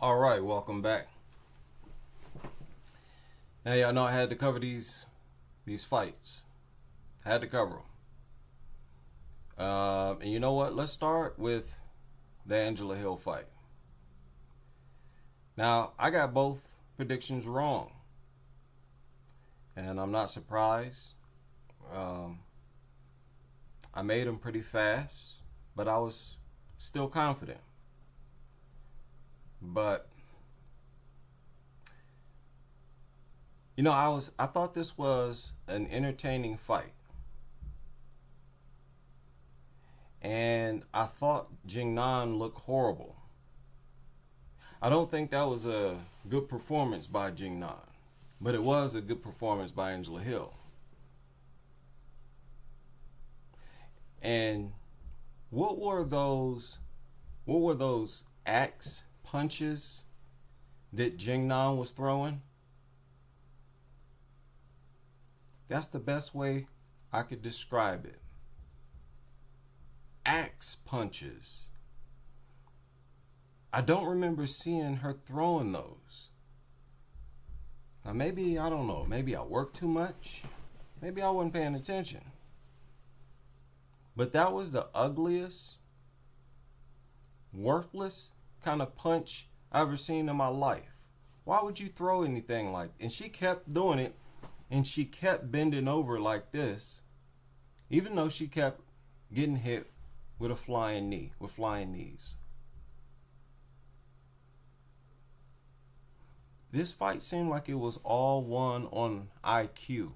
All right, welcome back. Now y'all know I had to cover these fights. I had to cover them. And you know what? Let's start with the Angela Hill fight. Now I got both predictions wrong, and I'm not surprised. I made them pretty fast, but I was still confident. But I thought this was an entertaining fight. And I thought Jingnan looked horrible. I don't think that was a good performance by Jingnan, but it was a good performance by Angela Hill. And what were those axe punches that Jingnan was throwing? That's the best way I could describe it. Axe punches. I don't remember seeing her throwing those. Now maybe, I don't know, maybe I worked too much. Maybe I wasn't paying attention. But that was the ugliest, worthless kind of punch I've ever seen in my life. Why would you throw anything like that? And she kept doing it, and she kept bending over like this, even though she kept getting hit with a flying knee, with flying knees. This fight seemed like it was all won on IQ.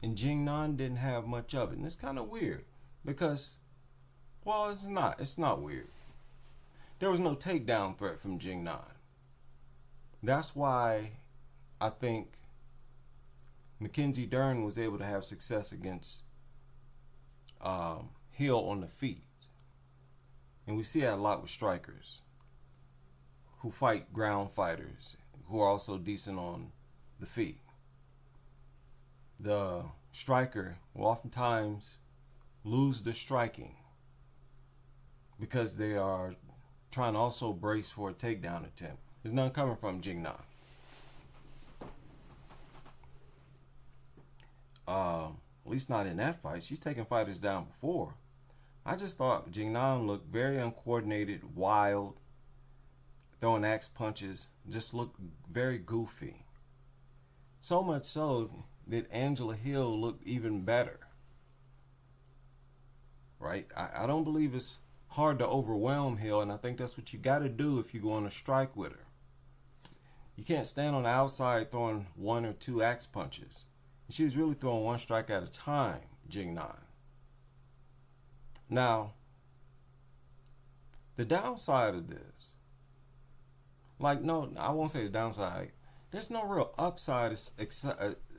And Jingnan didn't have much of it. And it's kind of weird because, well, it's not weird. There was no takedown threat from Jingnan. That's why I think Mackenzie Dern was able to have success against Hill on the feet. And we see that a lot with strikers who fight ground fighters who are also decent on the feet. The striker will oftentimes lose the striking because they are trying to also brace for a takedown attempt. There's none coming from Jingnan. At least not in that fight. She's taken fighters down before. I just thought Jingnan looked very uncoordinated, wild, throwing axe punches, just looked very goofy. So much so that Angela Hill looked even better. Right? I don't believe it's hard to overwhelm Hill, and I think that's what you got to do if you go on a strike with her. You can't stand on the outside throwing one or two axe punches. And she was really throwing one strike at a time, Jingnan. Now, the downside of this, no, I won't say the downside. There's no real upside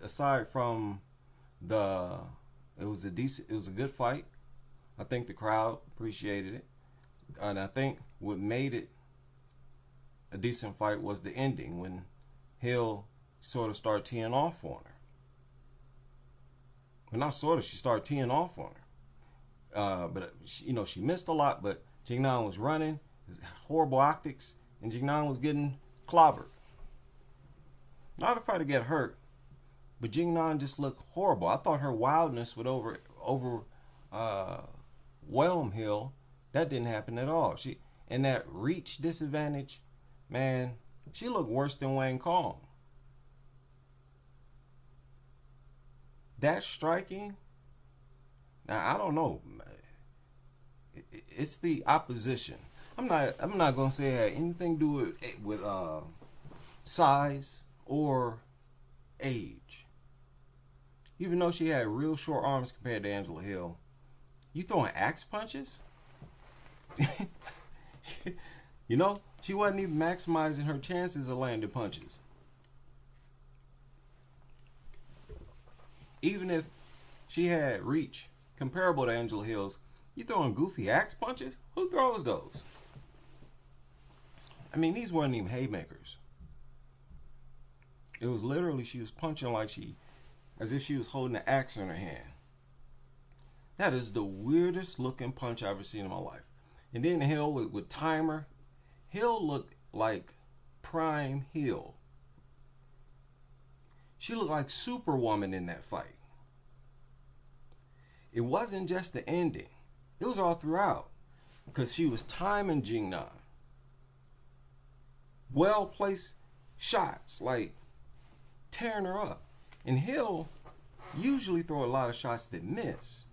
aside from it was a good fight. I think the crowd appreciated it. And I think what made it a decent fight was the ending when Hill sort of started teeing off on her. Well, not sort of, she started teeing off on her. But she missed a lot, but Jingnan was running, horrible optics, and Jingnan was getting clobbered. Not a fighter get hurt, but Jingnan just looked horrible. I thought her wildness would overwhelm Hill. That didn't happen at all. And that reach disadvantage, man, she looked worse than Wayne Kong. That striking, now I don't know. It's the opposition. I'm not gonna say it had anything to do with size or age. Even though she had real short arms compared to Angela Hill, you throwing axe punches? She wasn't even maximizing her chances of landing punches. Even if she had reach comparable to Angela Hill's, you throwing goofy axe punches? Who throws those? I mean, these weren't even haymakers. It was literally, she was punching as if she was holding an axe in her hand. That is the weirdest looking punch I've ever seen in my life. And then Hill with timer. Hill looked like prime Hill. She looked like Superwoman in that fight. It wasn't just the ending. It was all throughout. Because she was timing Jingnan. Well placed shots, like tearing her up. And Hill usually throw a lot of shots that miss.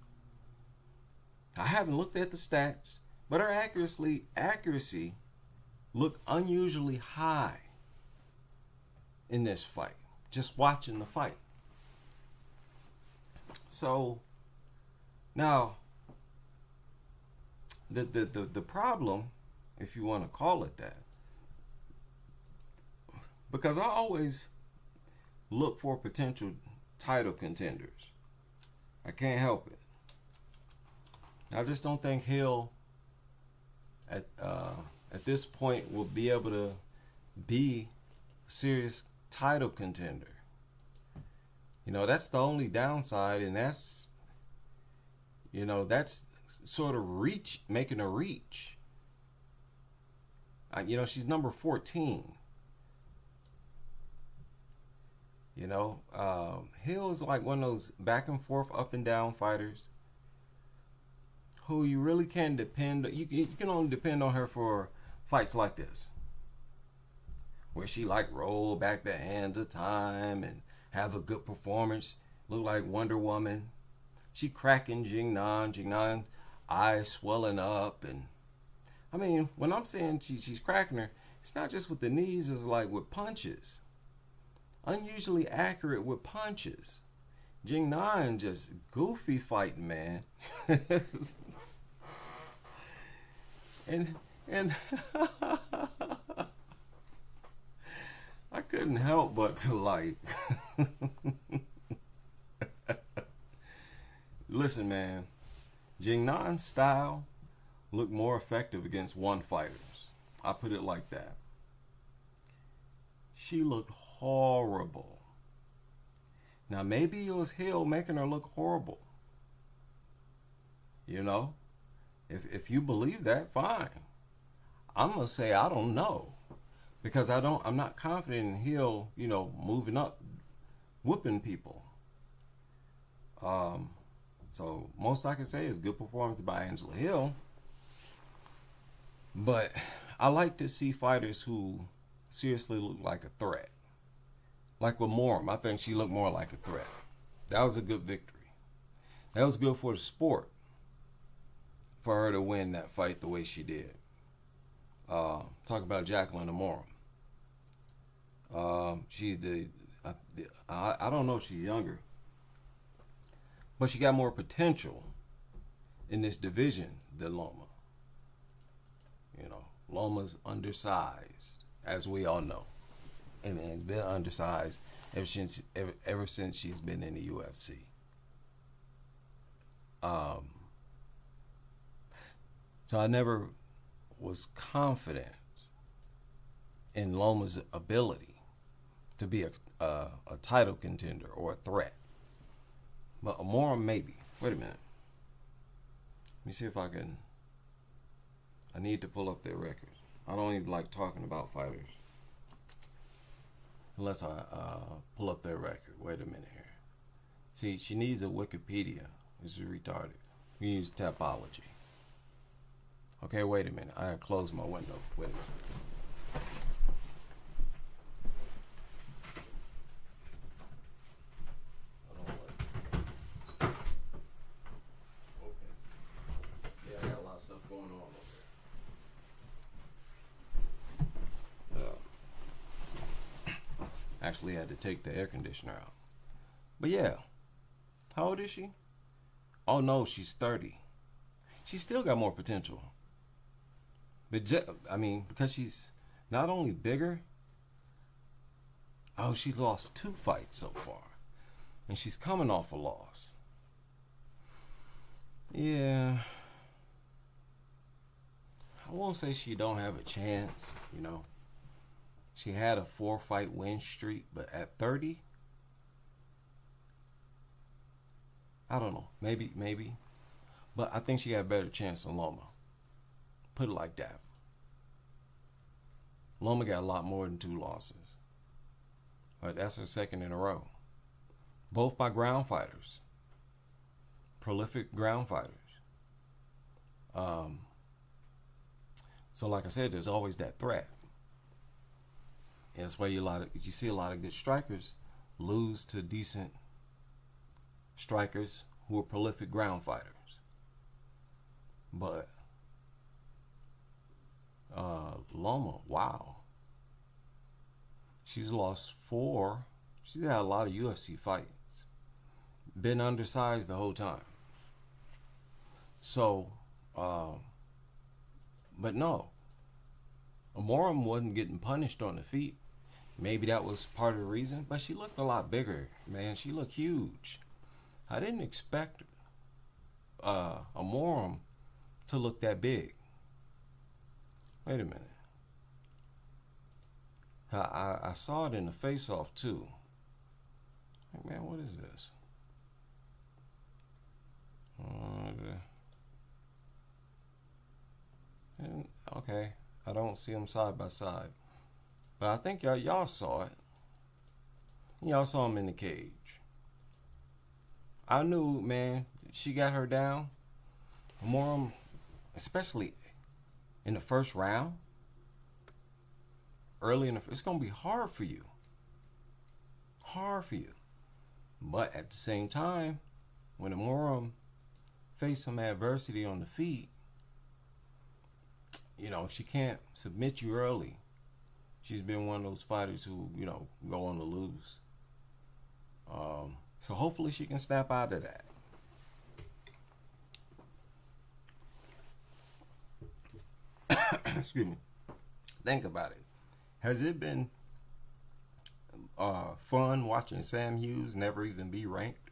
I haven't looked at the stats, but her accuracy looked unusually high in this fight. Just watching the fight. So now the problem, if you want to call it that, because I always look for potential title contenders. I can't help it. I just don't think Hill at this point will be able to be a serious title contender. You know, that's the only downside, and that's, you know, that's sort of making a reach. You know, she's number 14. You know, Hill is like one of those back and forth, up and down fighters who you really can't depend. You can only depend on her for fights like this, where she like roll back the hands of time and have a good performance, look like Wonder Woman. She cracking Jingnan eyes swelling up, and I mean, when I'm saying she's cracking her, it's not just with the knees, it's like with punches. Unusually accurate with punches. Jingnan just goofy fighting, man. and I couldn't help but to like listen, man. Jingnan's style looked more effective against one fighters. I put it like that. She looked horrible. Now maybe it was Hill making her look horrible. You know, if you believe that, fine. I'm gonna say I don't know, because I'm not confident in Hill, you know, moving up, whooping people. So most I can say is good performance by Angela Hill. But I like to see fighters who seriously look like a threat. Like with Moram, I think she looked more like a threat. That was a good victory. That was good for the sport, for her to win that fight the way she did. Talk about Jacqueline Moram. She's I don't know if she's younger, but she got more potential in this division than Loma. You know, Loma's undersized, as we all know, and has been undersized ever since she's been in the UFC. So I never was confident in Loma's ability to be a title contender or a threat. But Amora, maybe. Wait a minute. Let me see if I can. I need to pull up their records. I don't even like talking about fighters unless I pull up their record. Wait a minute here. See, she needs a Wikipedia. This is retarded. We use Tapology. Okay, wait a minute. I gotta close my window. Wait a minute. Actually had to take the air conditioner out. But yeah, how old is she? Oh no, she's 30. She's still got more potential. But because she's not only bigger, she lost 2 fights so far. And she's coming off a loss. Yeah. I won't say she don't have a chance, you know. She had a 4-fight win streak, but at 30, I don't know. Maybe. But I think she got a better chance than Loma. Put it like that. Loma got a lot more than 2 losses. But that's her second in a row. Both by ground fighters. Prolific ground fighters. So like I said, there's always that threat. And that's why you see a lot of good strikers lose to decent strikers who are prolific ground fighters. But Loma, wow. She's lost 4. She's had a lot of UFC fights. Been undersized the whole time. So, but no. Amorim wasn't getting punished on the feet. Maybe that was part of the reason, but she looked a lot bigger, man. She looked huge. I didn't expect Amorim to look that big. Wait a minute. I saw it in the face-off too. Like, man, what is this? Okay, I don't see them side by side, but I think y'all saw it. Y'all saw him in the cage. I knew, man, she got her down. Amorim, especially in the first round, early in the, it's gonna be hard for you. Hard for you. But at the same time, when Amorim faced some adversity on the feet, you know, if she can't submit you early, she's been one of those fighters who, you know, go on to lose. So hopefully she can snap out of that. Excuse me. Think about it. Has it been fun watching Sam Hughes never even be ranked?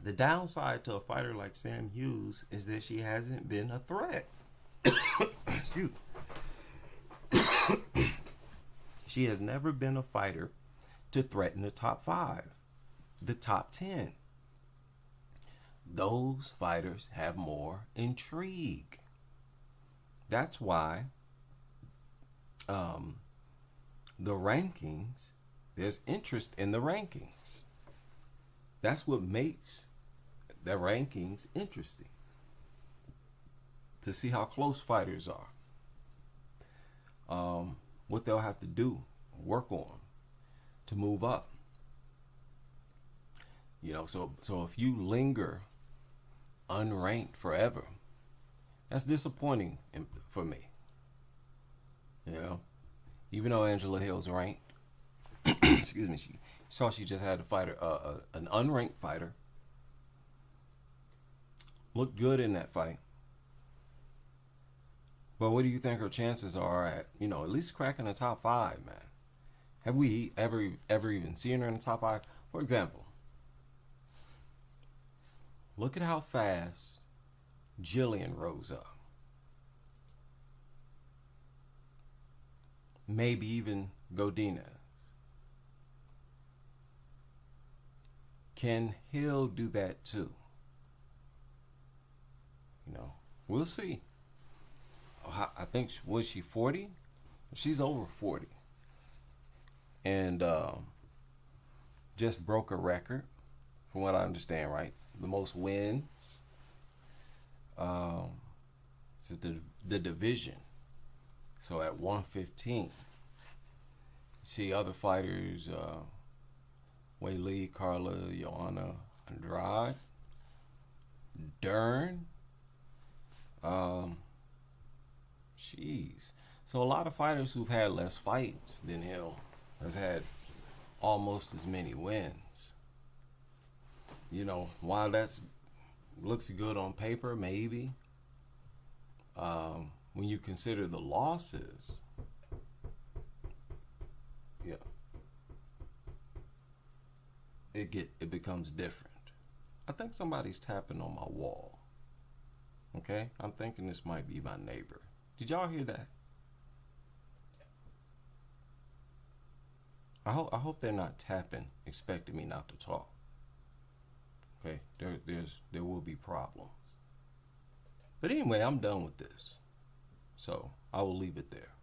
The downside to a fighter like Sam Hughes is that she hasn't been a threat. Excuse me. She has never been a fighter to threaten the top 5, the top 10. Those fighters have more intrigue. That's why the rankings, there's interest in the rankings. That's what makes the rankings interesting. To see how close fighters are. What they'll have to do, work on to move up. You know, so if you linger unranked forever, that's disappointing for me. You know, even though Angela Hill's ranked, excuse me, she just had a fighter, an unranked fighter, looked good in that fight. But what do you think her chances are at, you know, at least cracking the top 5, man? Have we ever even seen her in the top 5? For example, look at how fast Jillian rose up. Maybe even Godinez. Can Hill do that too? You know, we'll see. I think, was she 40? She's over 40. And just broke a record, from what I understand, right? The most wins. It's the division. So at 115. You see other fighters, Wei Lee, Carla, Joanna, Andrade, Dern. Jeez. So a lot of fighters who've had less fights than Hill has had almost as many wins. You know, while that's looks good on paper, maybe, when you consider the losses, yeah, it becomes different. I think somebody's tapping on my wall. Okay, I'm thinking this might be my neighbor. Did y'all hear that? I hope they're not tapping, expecting me not to talk. Okay, there will be problems. But anyway, I'm done with this. So I will leave it there.